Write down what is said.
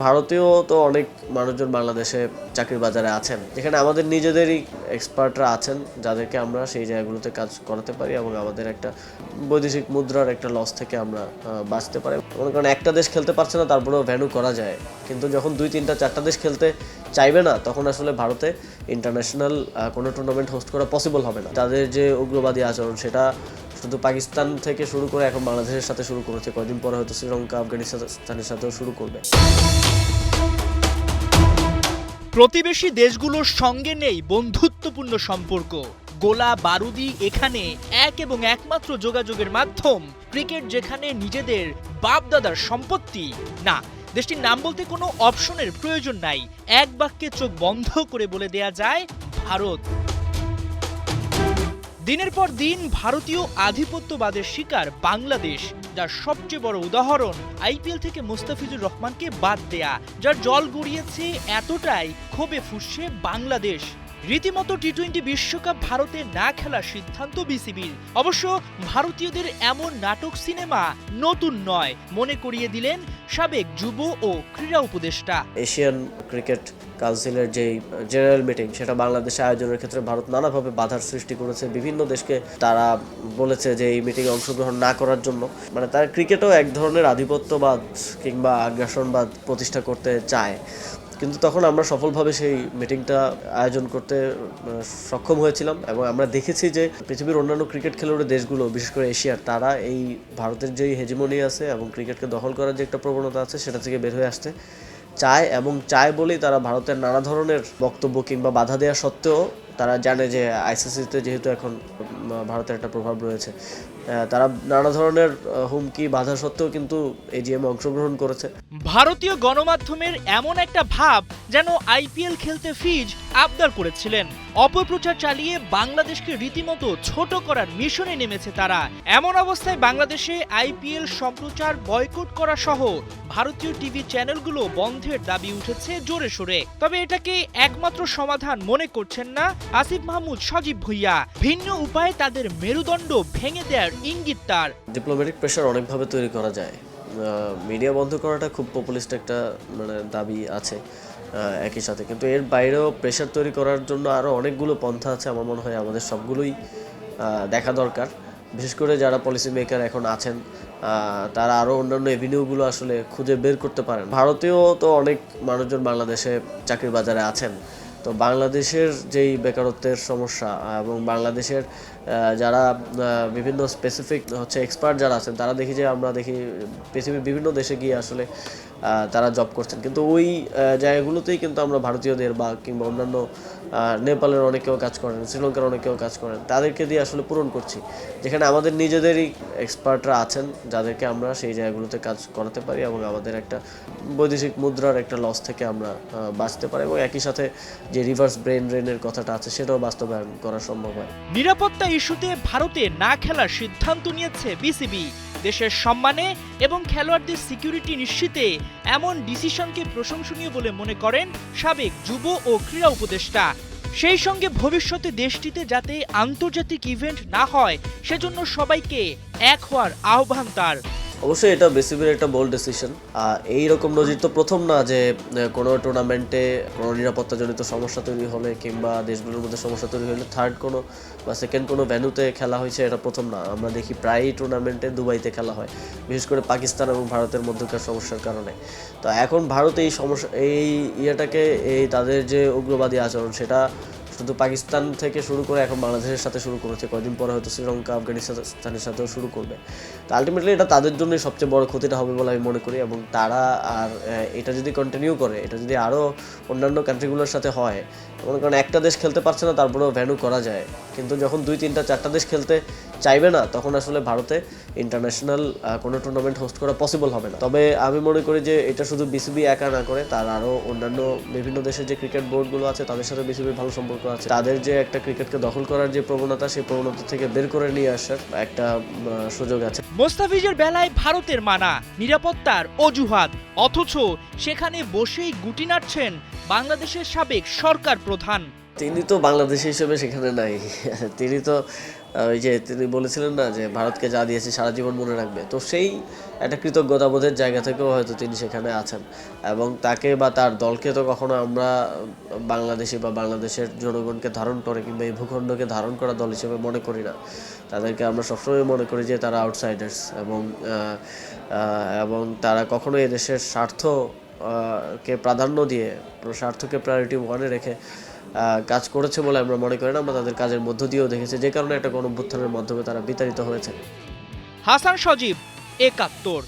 ভারতীয় তো অনেক মানুষজন বাংলাদেশে চাকরির বাজারে আছেন, যেখানে আমাদের নিজেদেরই এক্সপার্টরা আছেন যাদেরকে আমরা সেই জায়গাগুলোতে কাজ করাতে পারি এবং আমাদের একটা বৈদেশিক মুদ্রার একটা লস থেকে আমরা বাঁচতে পারি। মনে করেন একটা দেশ খেলতে পারছে না, তারপরেও ভ্যানু করা যায়, কিন্তু যখন 2, 3, 4টা দেশ খেলতে চাইবে না, তখন আসলে ভারতে ইন্টারন্যাশনাল কোনো টুর্নামেন্ট হোস্ট করা পসিবল হবে না। তাদের যে উগ্রবাদী আচরণ, সেটা শুধু পাকিস্তান থেকে শুরু করে এখন বাংলাদেশের সাথে শুরু করেছে, কয়েকদিন পরে হয়তো শ্রীলঙ্কা, আফগানিস্তানের সাথেও শুরু করবে। প্রতিবেশী দেশগুলোর সঙ্গে নেই বন্ধুত্বপূর্ণ সম্পর্ক। গোলা বারুদি এখানে এক এবং একমাত্র যোগাযোগের মাধ্যম। ক্রিকেট যেখানে নিজেদের বাপদাদার সম্পত্তি, না, দেশটির নাম বলতে কোনো অপশনের প্রয়োজন নাই। এক বাক্যে চোখ বন্ধ করে বলে দেয়া যায় ভারত। দিনের পর দিন ভারতীয় আধিপত্যবাদের শিকার বাংলাদেশ, যার সবচেয়ে বড় উদাহরণ আইপিএল থেকে মুস্তাফিজুর রহমানকে বাদ দেয়া, যার জল গড়িয়েছে এতটাই ক্ষোভে ফুঁসছে বাংলাদেশ। রীতিমতো টি-20 বিশ্বকাপ ভারতে না খেলার সিদ্ধান্ত বিসিবির। অবশ্য ভারতীয়দের এমন নাটক সিনেমা নতুন নয়, মনে করিয়ে দিলেন সাবেক যুব ও ক্রীড়া উপদেষ্টা। এশিয়ান ক্রিকেট কাউন্সিলের যেই জেনারেল মিটিং, সেটা বাংলাদেশে আয়োজনের ক্ষেত্রে ভারত নানাভাবে বাধার সৃষ্টি করেছে। বিভিন্ন দেশকে তারা বলেছে যে এই মিটিংয়ে অংশগ্রহণ না করার জন্য। মানে তার ক্রিকেটও এক ধরনের আধিপত্যবাদ কিংবা আগ্রাসনবাদ প্রতিষ্ঠা করতে চায়, কিন্তু তখন আমরা সফলভাবে সেই মিটিংটা আয়োজন করতে সক্ষম হয়েছিলাম এবং আমরা দেখেছি যে পৃথিবীর অন্যান্য ক্রিকেট খেলোয়াড় দেশগুলো, বিশেষ করে এশিয়ার, তারা এই ভারতের যেই হেজিমনি আছে এবং ক্রিকেটকে দখল করার যে একটা প্রবণতা আছে, সেটা থেকে বের হয়ে আসতে চায়, এবং চায় বলেই তারা ভারতের নানা ধরনের বক্তব্য কিংবা বাধা দেওয়া সত্ত্বেও তারা জানে যে আইসিসিতে যেহেতু এখন ভারতের একটা প্রভাব রয়েছে, তারা নানা ধরনের হুমকি বাধা সত্ত্বেও কিন্তু এজিএমে অংশগ্রহণ করেছে। ভারতীয় গণমাধ্যমের এমন একটা ভাব যেন আইপিএল খেলতে ফিজ আবদার করেছিলেন। অপপ্রচার চালিয়ে বাংলাদেশকে রীতিমতো ছোট করার মিশনে নেমেছে তারা। এমন অবস্থায় বাংলাদেশে আইপিএল সম্প্রচার বয়কট করা সহ ভারতীয় টিভি চ্যানেলগুলো বন্ধের দাবি উঠেছে জোরে সোরে। তবে এটাকে একমাত্র সমাধান মনে করছেন না আসিফ মাহমুদ সজীব ভুইয়া। ভিন্ন উপায়ে তাদের মেরুদণ্ড ভেঙে দেওয়ার ইঙ্গিত তার। ডিপ্লোম্যাটিক প্রেশার অনেকভাবে তৈরি করা যায়। মিডিয়া বন্ধ করাটা খুব পপুলিস্ট একটা দাবি আছে একই সাথে, কিন্তু এর বাইরেও প্রেশার তৈরি করার জন্য আরও অনেকগুলো পন্থা আছে। আমার মনে হয় আমাদের সবগুলোই দেখা দরকার। বিশেষ করে যারা পলিসি মেকার এখন আছেন, তারা আরও অন্যান্য এভিনিউগুলো আসলে খুঁজে বের করতে পারেন। ভারতীয় তো অনেক মানুষজন বাংলাদেশে চাকরির বাজারে আছেন, তো বাংলাদেশের যেই বেকারত্বের সমস্যা এবং বাংলাদেশের যারা বিভিন্ন স্পেসিফিক এক্সপার্ট যারা আছেন, তারা দেখি যে আমরা দেখি পৃথিবীর বিভিন্ন দেশে গিয়ে আসলে তারা জব করছেন, কিন্তু ওই জায়গাগুলোতেই কিন্তু আমরা ভারতীয়দের বা কিংবা অন্যান্য নেপালের অনেকেও কাজ করেন, শ্রীলঙ্কার অনেকেও কাজ করেন, তাদেরকে দিয়ে আসলে পূরণ করছি, যেখানে আমাদের নিজেদেরই এক্সপার্টরা আছেন যাদেরকে আমরা সেই জায়গাগুলোতে কাজ করাতে পারি এবং আমাদের একটা বৈদেশিক মুদ্রার একটা লস থেকে আমরা বাঁচতে পারি, এবং একই সাথে যে রিভার্স ব্রেন ড্রেনের কথাটা আছে, সেটাও বাস্তবায়ন করা সম্ভব হয়। নিরাপত্তা ইস্যুতে ভারতে না খেলার সিদ্ধান্ত নিয়েছে বিসিবি। দেশের সম্মানে এবং খেলোয়াড়দের সিকিউরিটি নিশ্চিতে এমন ডিসিশনকে প্রশংসনীয় বলে মনে করেন সাবেক যুব ও ক্রীড়া উপদেষ্টা। সেই সঙ্গে ভবিষ্যতে দেশটিতে যাতে আন্তর্জাতিক ইভেন্ট না হয়, সেজন্য সবাইকে এক হওয়ার আহ্বান তার। অবশ্যই এটা বিসিবির একটা বোল্ড ডিসিশন। এইরকম নজির তো প্রথম না যে কোনো টুর্নামেন্টে কোনো নিরাপত্তাজনিত সমস্যা তৈরি হলে কিংবা দেশগুলোর মধ্যে সমস্যা তৈরি হলে থার্ড কোনো বা সেকেন্ড কোনো ভেন্যুতে খেলা হয়েছে, এটা প্রথম না। আমরা দেখি প্রায়ই টুর্নামেন্টে দুবাইতে খেলা হয়, বিশেষ করে পাকিস্তান এবং ভারতের মধ্যকার সমস্যার কারণে। তো এখন ভারত এই সমস্যা এই তাদের যে উগ্রবাদী আচরণ, সেটা শুধু পাকিস্তান থেকে শুরু করে এখন বাংলাদেশের সাথে শুরু করেছে, কয়েকদিন পরে হয়তো শ্রীলঙ্কা, আফগানিস্তানের সাথেও শুরু করবে। তো আলটিমেটলি এটা তাদের জন্য সবচেয়ে বড় ক্ষতিটা হবে বলে আমি মনে করি, এবং তারা আর এটা যদি কন্টিনিউ করে, এটা যদি আরও অন্যান্য কান্ট্রিগুলোর সাথে হয়, মনে করেন একটা দেশ খেলতে পারছে না, তারপরেও ভ্যানু করা যায়, কিন্তু যখন 2, 3, 4টা দেশ খেলতে চাইবে না, তখন আসলে ভারতে ইন্টারন্যাশনাল কোনো টুর্নামেন্ট হোস্ট করা পসিবল হবে না। তবে আমি মনে করি যে এটা শুধু বিসিবি একা না করে, তার আরও অন্যান্য বিভিন্ন দেশের যে ক্রিকেট বোর্ডগুলো আছে, তাদের সাথে বিসিবির ভালো সম্পর্ক আছে। তাদের যে একটা ক্রিকেটকে দখল করার যে প্রবণতা, সেই প্রবণতা থেকে বের করে নিয়ে আসার একটা সুযোগ আছে। মোস্তাফিজের বেলায় ভারতের মানা নিরাপত্তার অজুহাত, অথচ সেখানে বসেই গুটি নাড়ছেন বাংলাদেশের সাবেক সরকার প্রধান। তিনি তো বাংলাদেশি হিসেবে সেখানে নাই, তিনি তো ওই যে তিনি বলেছিলেন না যে ভারতকে যা দিয়েছে সারা জীবন মনে রাখবে, তো সেই একটা কৃতজ্ঞতাবোধের জায়গা থেকেও হয়তো তিনি সেখানে আছেন। এবং তাকে বা তার দলকে তো কখনো আমরা বাংলাদেশি বা বাংলাদেশের জনগণকে ধারণ করে কিংবা এই ভূখণ্ডকে ধারণ করা দল হিসেবে মনে করি না। তাদেরকে আমরা সবসময় মনে করি যে তারা আউটসাইডার্স, এবং তারা কখনো এই দেশের কে প্রাধান্য দিয়ে, স্বার্থকে প্রায়োরিটি ওয়ানে রেখে কাজ করেছে বলে আমরা মনে করি না। আমরা তাদের কাজের মধ্য দিয়েও দেখেছি, যে কারণে একটা গণঅভ্যুত্থানের মাধ্যমে তারা বিতাড়িত হয়েছে। হাসান সজীব, ৭১।